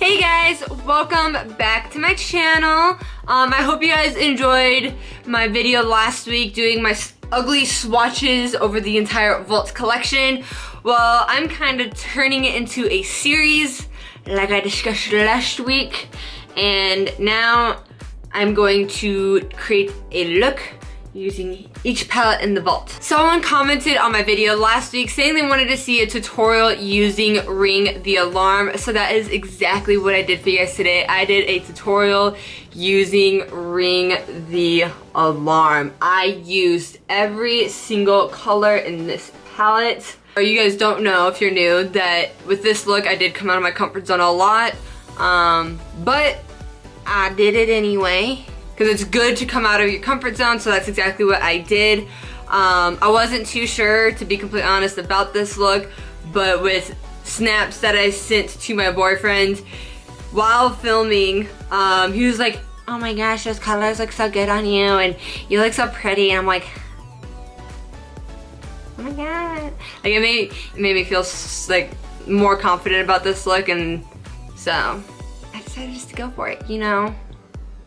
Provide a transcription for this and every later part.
Hey guys, welcome back to my channel. I hope you guys enjoyed my video last week doing my ugly swatches over the entire Vault collection. Well, I'm kind of turning it into a series like I discussed last week, and now I'm going to create a look using each palette in the Vault. Someone commented on my video last week saying they wanted to see a tutorial using Ring the Alarm, so that is exactly what I did for you guys today. I did a tutorial using Ring the Alarm. I used every single color in this palette. You guys don't know, if you're new, that with this look I did come out of my comfort zone a lot, but I did it anyway. Because it's good to come out of your comfort zone, so that's exactly what I did. I wasn't too sure, to be completely honest, about this look, but with snaps that I sent to my boyfriend while filming, he was like, oh my gosh, those colors look so good on you, and you look so pretty, and I'm like, oh my god. Like, it made me feel like more confident about this look, and so I decided just to go for it, you know?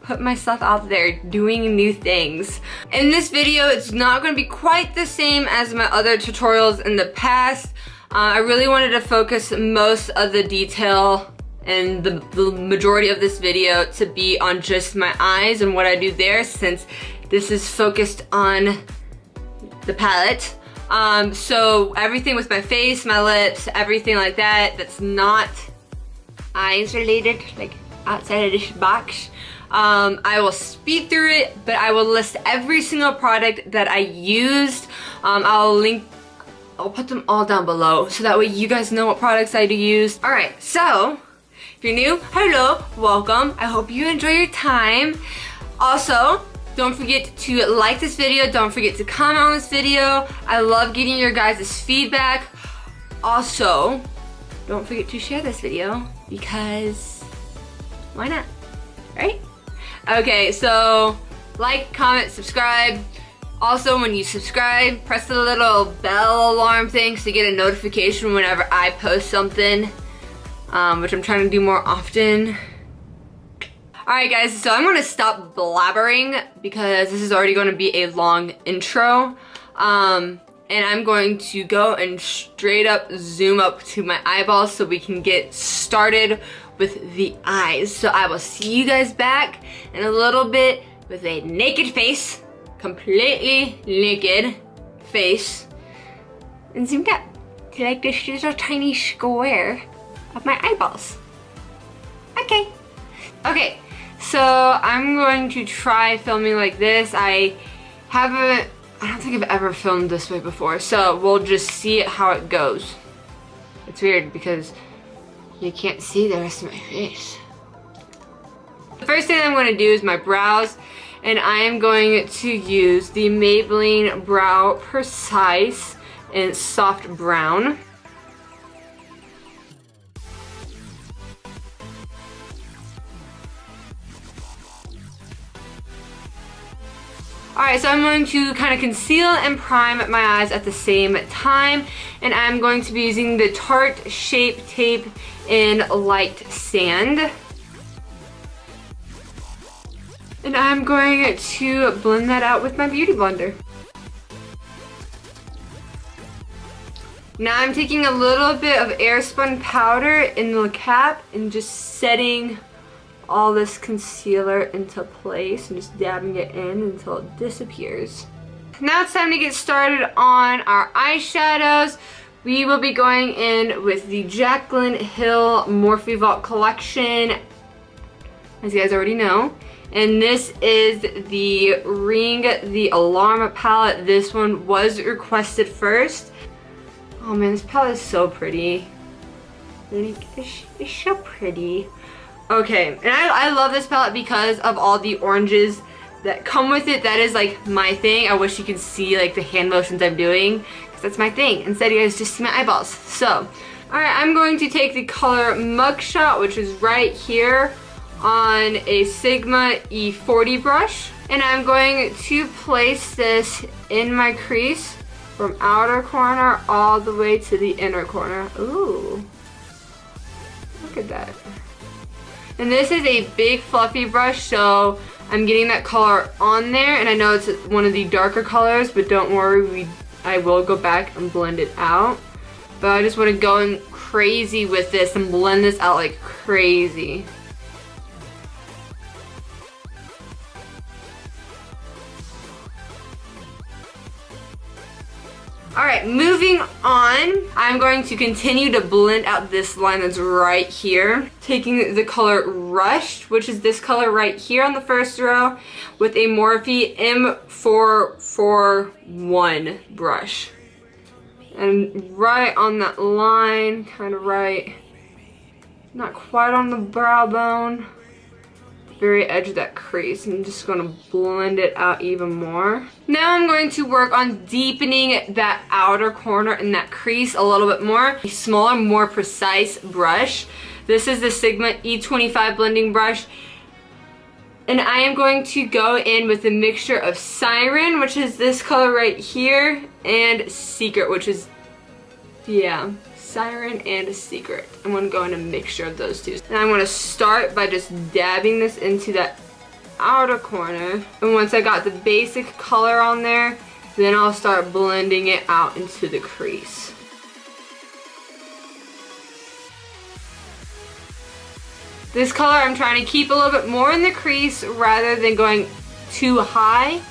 Put myself out there doing new things. In this video, it's not going to be quite the same as my other tutorials in the past. I really wanted to focus most of the detail and the majority of this video to be on just my eyes and what I do there, since this is focused on the palette. So everything with my face, my lips, everything like that, that's not eyes related, like outside of this box. I will speed through it, but I will list every single product that I used. I'll put them all down below so that way you guys know what products I used. Alright, so if you're new, hello, welcome. I hope you enjoy your time. Also, don't forget to like this video, don't forget to comment on this video. I love getting your guys' feedback. Also, don't forget to share this video, because why not, right? Okay, so like, comment, subscribe. Also, when you subscribe, press the little bell alarm thing so you get a notification whenever I post something, which I'm trying to do more often. Alright guys, so I'm gonna stop blabbering because this is already gonna be a long intro. And I'm going to go and straight up zoom up to my eyeballs so we can get started with the eyes. So I will see you guys back in a little bit with a naked face, completely naked face, and zoomed up to like this little tiny square of my eyeballs. Okay, so I'm going to try filming like this. I don't think I've ever filmed this way before, so we'll just see how it goes. It's weird because you can't see the rest of my face. The first thing I'm going to do is my brows, and I am going to use the Maybelline Brow Precise in soft brown. Alright, so I'm going to kind of conceal and prime my eyes at the same time, and I'm going to be using the Tarte Shape tape in light sand. And I'm going to blend that out with my beauty blender. Now I'm taking a little bit of airspun powder in the cap and just setting all this concealer into place and just dabbing it in until it disappears. Now it's time to get started on our eyeshadows. We will be going in with the Jaclyn Hill Morphe Vault collection, as you guys already know. And this is the Ring the Alarm palette. This one was requested first. Oh man, this palette is so pretty. It's so pretty. Okay, and I love this palette because of all the oranges that come with it. That is like my thing. I wish you could see like the hand motions I'm doing, because that's my thing. Instead you guys just see my eyeballs. So, alright, I'm going to take the color Mugshot, which is right here, on a Sigma E40 brush. And I'm going to place this in my crease from outer corner all the way to the inner corner. Ooh, look at that. And this is a big fluffy brush, so I'm getting that color on there, and I know it's one of the darker colors, but don't worry, I will go back and blend it out. But I just want to go in crazy with this and blend this out like crazy. Alright, moving on, I'm going to continue to blend out this line that's right here. Taking the color Rush, which is this color right here on the first row, with a Morphe M441 brush. And right on that line, kind of right, not quite on the brow bone, very edge of that crease. I'm just going to blend it out even more. Now I'm going to work on deepening that outer corner and that crease a little bit more. A smaller, more precise brush. This is the Sigma E25 blending brush. And I am going to go in with a mixture of Siren, which is this color right here, and Secret, which is, yeah, Siren and Secret. I'm going to go in a mixture of those two. And I'm going to start by just dabbing this into that outer corner. And once I got the basic color on there, then I'll start blending it out into the crease. This color I'm trying to keep a little bit more in the crease rather than going too high.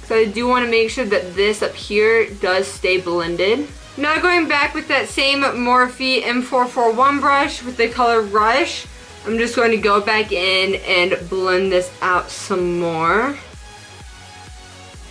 So I do want to make sure that this up here does stay blended. Now going back with that same Morphe M441 brush with the color Rush, I'm just going to go back in and blend this out some more.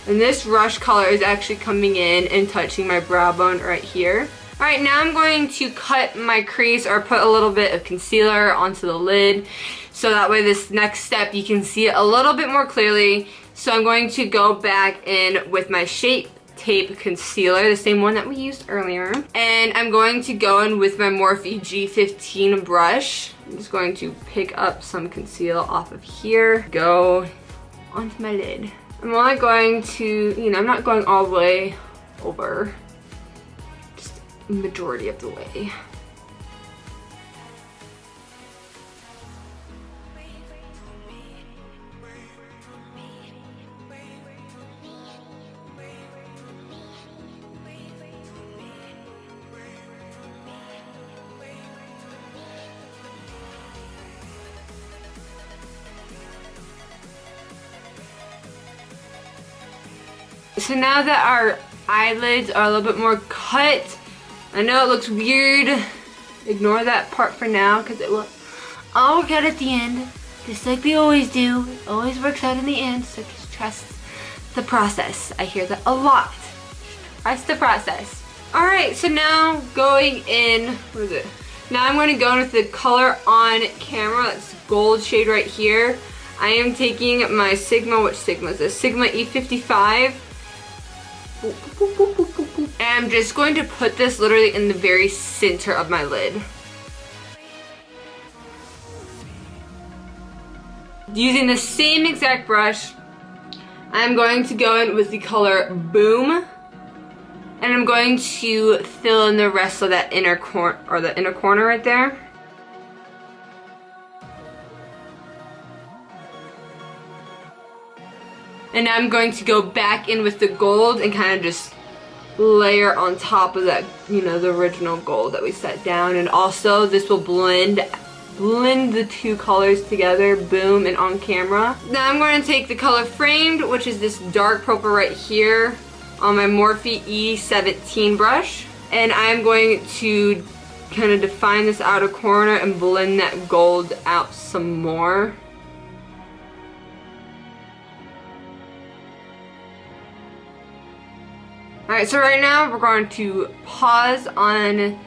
And this Rush color is actually coming in and touching my brow bone right here. Alright, now I'm going to cut my crease or put a little bit of concealer onto the lid, so that way this next step you can see it a little bit more clearly. So I'm going to go back in with my Shape Tape concealer, the same one that we used earlier. And I'm going to go in with my Morphe G15 brush. I'm just going to pick up some concealer off of here, go onto my lid. I'm only going to, I'm not going all the way over, just majority of the way. So now that our eyelids are a little bit more cut, I know it looks weird. Ignore that part for now because it will all work out at the end, just like we always do. It always works out in the end, so just trust the process. I hear that a lot. Trust the process. Alright, so now going in, what is it? Now I'm going to go in with the color on camera. That's gold shade right here. I am taking my Sigma, which Sigma is this? Sigma E55. And I'm just going to put this literally in the very center of my lid. Using the same exact brush, I'm going to go in with the color Boom. And I'm going to fill in the rest of that inner corner, or the inner corner right there. And now I'm going to go back in with the gold and kind of just layer on top of that, the original gold that we set down. And also this will blend the two colors together, Boom and On Camera. Now I'm going to take the color Framed, which is this dark purple right here, on my Morphe E17 brush. And I'm going to kind of define this outer corner and blend that gold out some more. Alright, so right now we're going to pause on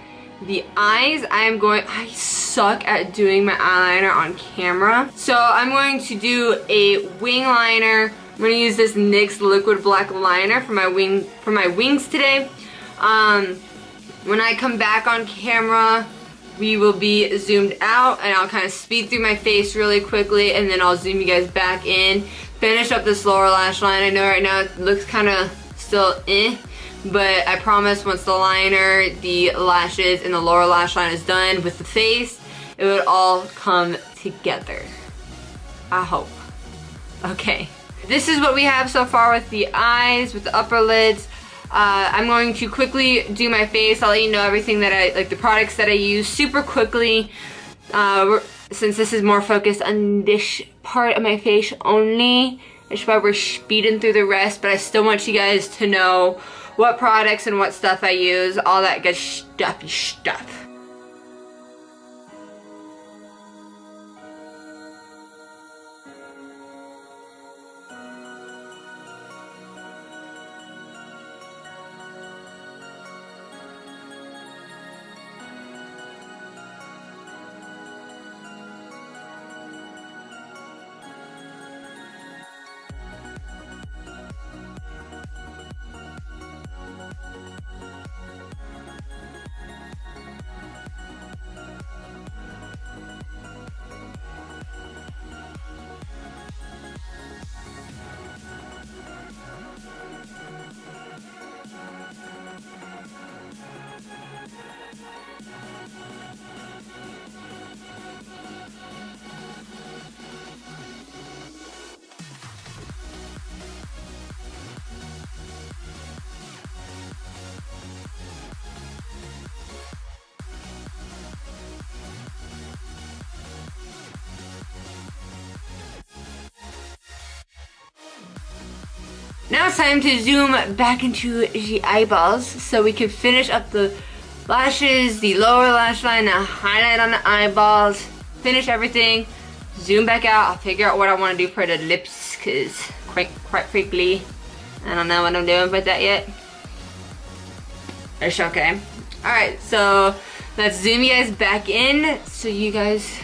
the eyes. I suck at doing my eyeliner on camera. So I'm going to do a wing liner. I'm going to use this NYX liquid black liner for my wings today. When I come back on camera, we will be zoomed out and I'll kind of speed through my face really quickly and then I'll zoom you guys back in. Finish up this lower lash line. I know right now it looks kind of still but I promise once the liner, the lashes, and the lower lash line is done with the face, it would all come together. I hope. Okay. This is what we have so far with the eyes, with the upper lids. I'm going to quickly do my face. I'll let you know everything that I, like the products that I use super quickly. Since this is more focused on this part of my face only, that's why we're speeding through the rest, but I still want you guys to know what products and what stuff I use, all that good stuffy stuff. Now it's time to zoom back into the eyeballs so we can finish up the lashes, the lower lash line, the highlight on the eyeballs, finish everything, zoom back out. I'll figure out what I want to do for the lips because quite frankly, I don't know what I'm doing with that yet. It's okay. Alright, so let's zoom you guys back in so you guys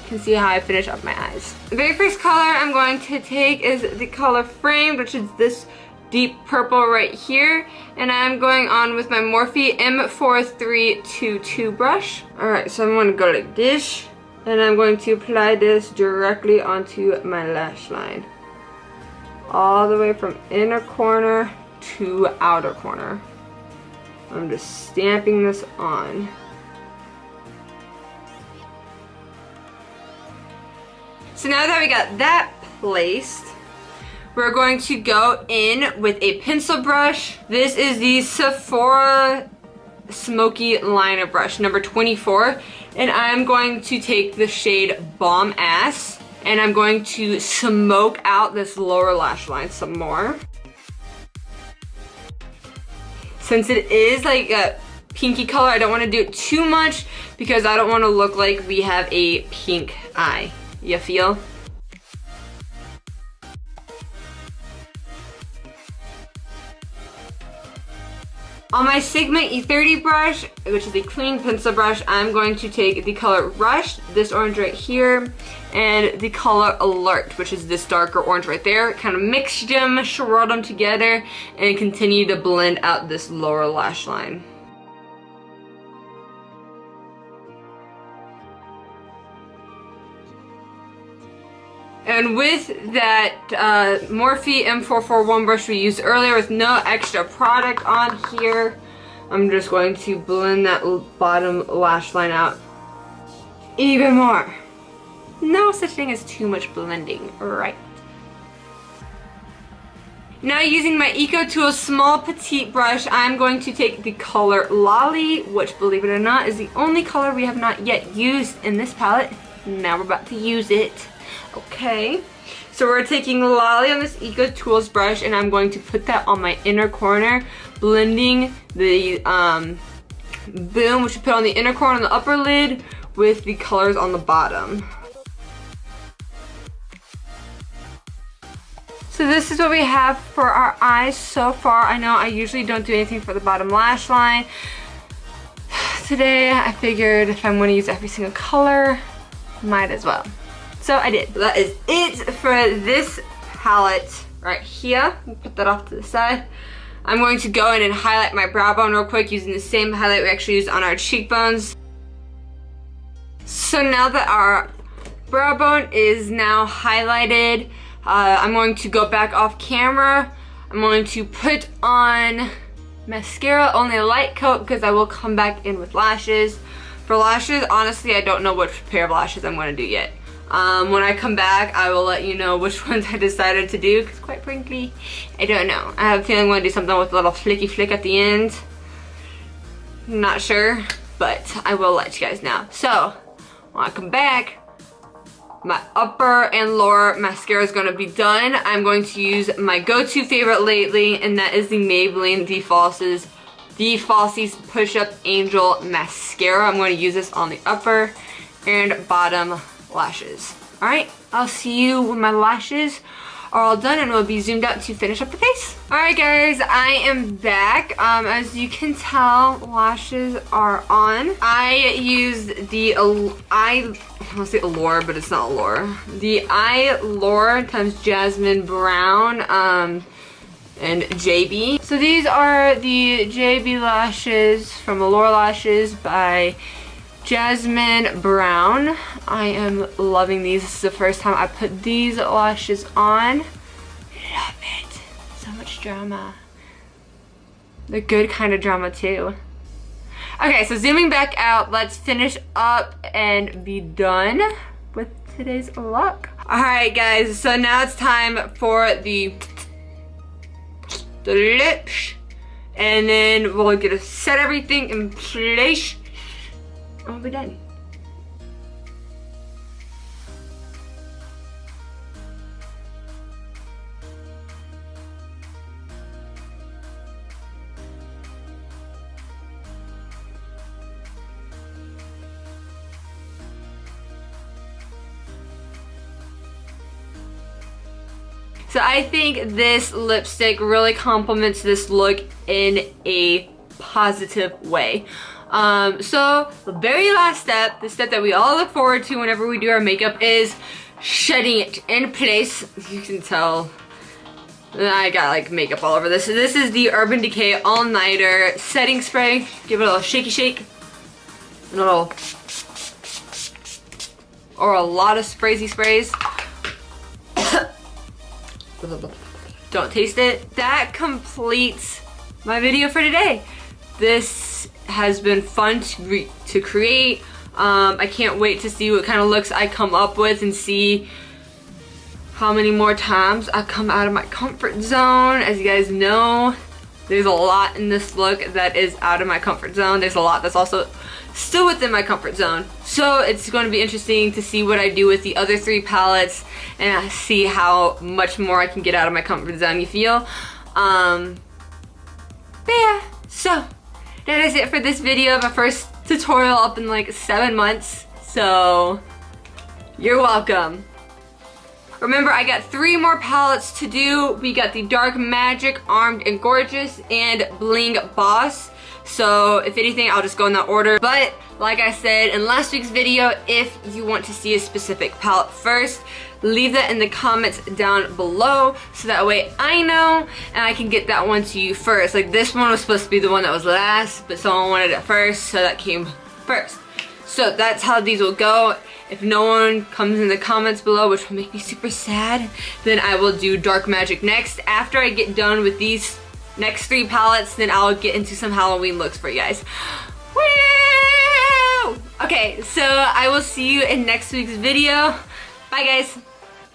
can see how I finish up my eyes. The very first color I'm going to take is the color Framed, which is this deep purple right here. And I'm going on with my Morphe M4322 brush. Alright, so I'm going to go like this. And I'm going to apply this directly onto my lash line. All the way from inner corner to outer corner. I'm just stamping this on. So now that we got that placed, we're going to go in with a pencil brush. This is the Sephora Smoky Liner Brush, number 24. And I'm going to take the shade Bomb Ass, and I'm going to smoke out this lower lash line some more. Since it is like a pinky color, I don't want to do it too much because I don't want to look like we have a pink eye. You feel? On my Sigma E30 brush, which is a clean pencil brush, I'm going to take the color Rush, this orange right here, and the color Alert, which is this darker orange right there. Kind of mix them, swirl them together, and continue to blend out this lower lash line. And with that Morphe M441 brush we used earlier with no extra product on here, I'm just going to blend that bottom lash line out even more. No such thing as too much blending, right? Now using my EcoTools small petite brush, I'm going to take the color Lolly, which believe it or not is the only color we have not yet used in this palette. Now we're about to use it. Okay, so we're taking Lolly on this EcoTools brush, and I'm going to put that on my inner corner, blending the boom, which we put on the inner corner on the upper lid, with the colors on the bottom. So this is what we have for our eyes so far. I know I usually don't do anything for the bottom lash line. Today I figured if I'm going to use every single color, might as well. So I did. That is it for this palette right here. I'll put that off to the side. I'm going to go in and highlight my brow bone real quick using the same highlight we actually used on our cheekbones. So now that our brow bone is now highlighted, I'm going to go back off camera. I'm going to put on mascara, only a light coat because I will come back in with lashes For lashes, honestly, I don't know which pair of lashes I'm gonna do yet. When I come back, I will let you know which ones I decided to do, because quite frankly, I don't know. I have a feeling I'm gonna do something with a little flicky flick at the end. Not sure, but I will let you guys know. So, when I come back, my upper and lower mascara is gonna be done. I'm going to use my go-to favorite lately, and that is the Maybelline The Falsies Push-Up Angel Mascara. I'm going to use this on the upper and bottom lashes. Alright, I'll see you when my lashes are all done and we'll be zoomed out to finish up the face. Alright guys, I am back. As you can tell, lashes are on. I used the I want to say Allure, but it's not Allure. The Allure times Jasmine Brown and JB. So these are the JB lashes from Allure Lashes by Jasmine Brown. I am loving these. This is the first time I put these lashes on. Love it. So much drama. The good kind of drama too. Okay, so zooming back out, let's finish up and be done with today's look. Alright guys, so now it's time for the lips. And then we'll get to set everything in place. And we'll be done. So I think this lipstick really complements this look in a positive way. So the very last step, the step that we all look forward to whenever we do our makeup, is shedding it in place. As you can tell, I got like makeup all over this. So this is the Urban Decay All Nighter Setting Spray. Give it a little shaky shake. A little, or a lot of sprays. Don't taste it. That completes my video for today. This has been fun to create. I can't wait to see what kind of looks I come up with and see how many more times I come out of my comfort zone. As you guys know, there's a lot in this look that is out of my comfort zone. There's a lot that's also still within my comfort zone. So it's going to be interesting to see what I do with the other 3 palettes and see how much more I can get out of my comfort zone, you feel? But yeah, so that is it for this video. My first tutorial up in like 7 months. So you're welcome. Remember, I got 3 more palettes to do. We got the Dark Magic, Armed and Gorgeous, and Bling Boss. So if anything, I'll just go in that order. But like I said in last week's video, if you want to see a specific palette first, leave that in the comments down below so that way I know and I can get that one to you first. Like this one was supposed to be the one that was last, but someone wanted it first, so that came first. So that's how these will go. If no one comes in the comments below, which will make me super sad, then I will do Dark Magic next. After I get done with these next 3 palettes, then I'll get into some Halloween looks for you guys. Woo! Okay, so I will see you in next week's video. Bye guys.